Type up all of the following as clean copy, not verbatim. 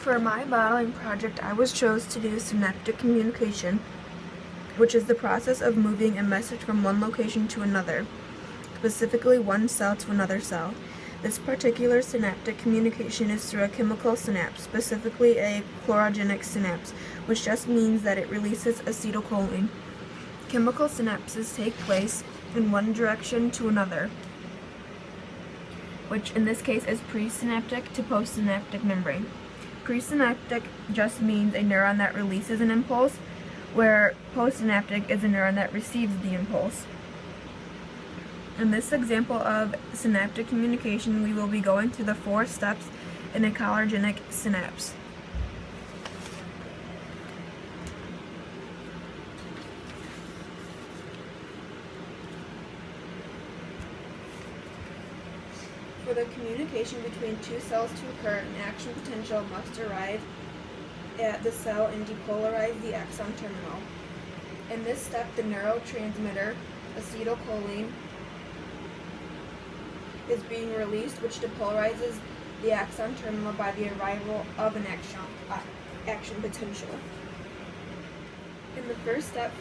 For my modeling project, I was chose to do synaptic communication, which is the process of moving a message from one location to another, specifically one cell to another cell. This particular synaptic communication is through a chemical synapse, specifically a chlorogenic synapse, which just means that it releases acetylcholine. Chemical synapses take place in one direction to another, which in this case is presynaptic to postsynaptic membrane. Presynaptic just means a neuron that releases an impulse, where postsynaptic is a neuron that receives the impulse. In this example of synaptic communication, we will be going through the 4 steps in a chlorogenic synapse. For the communication between 2 cells to occur, an action potential must arrive at the cell and depolarize the axon terminal. In this step, the neurotransmitter, acetylcholine, is being released, which depolarizes the axon terminal by the arrival of an action potential. In the first step,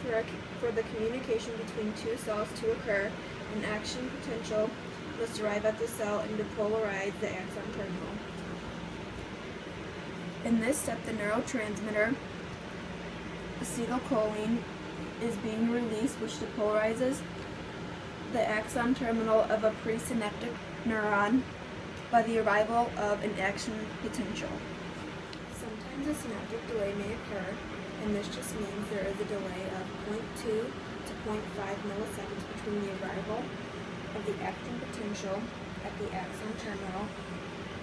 for the communication between 2 cells to occur, an action potential must arrive at the cell and depolarize the axon terminal. In this step, the neurotransmitter, acetylcholine, is being released, which depolarizes the axon terminal of a presynaptic neuron by the arrival of an action potential. Sometimes a synaptic delay may occur, and this just means there is a delay of 0.2 to 0.5 milliseconds between the arrival of the action potential at the axon terminal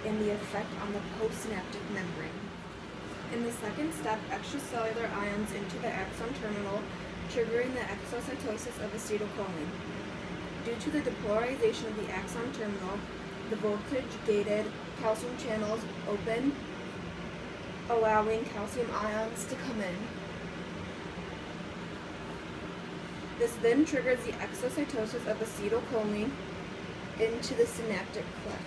and the effect on the postsynaptic membrane. In the second step, extracellular ions into the axon terminal, triggering the exocytosis of acetylcholine. Due to the depolarization of the axon terminal, the voltage-gated calcium channels open, allowing calcium ions to come in. This then triggers the exocytosis of acetylcholine into the synaptic cleft.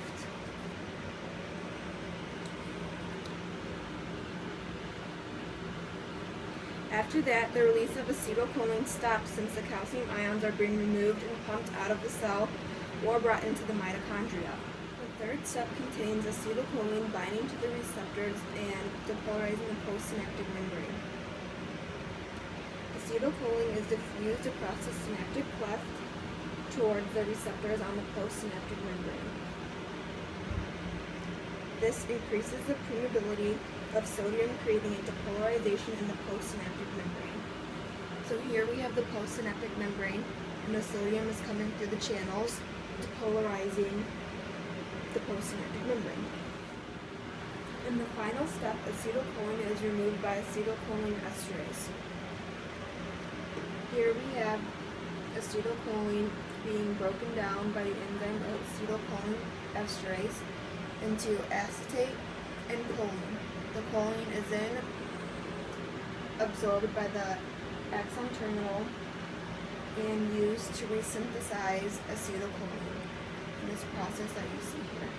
After that, the release of acetylcholine stops since the calcium ions are being removed and pumped out of the cell or brought into the mitochondria. The third step contains acetylcholine binding to the receptors and depolarizing the postsynaptic membrane. Acetylcholine is diffused across the synaptic cleft towards the receptors on the postsynaptic membrane. This increases the permeability of sodium, creating a depolarization in the postsynaptic membrane. So here we have the postsynaptic membrane, and the sodium is coming through the channels, depolarizing the postsynaptic membrane. In the final step, acetylcholine is removed by acetylcholine esterase. Here we have acetylcholine being broken down by the enzyme acetylcholine esterase into acetate and choline. The choline is then absorbed by the axon terminal and used to resynthesize acetylcholine in this process that you see here.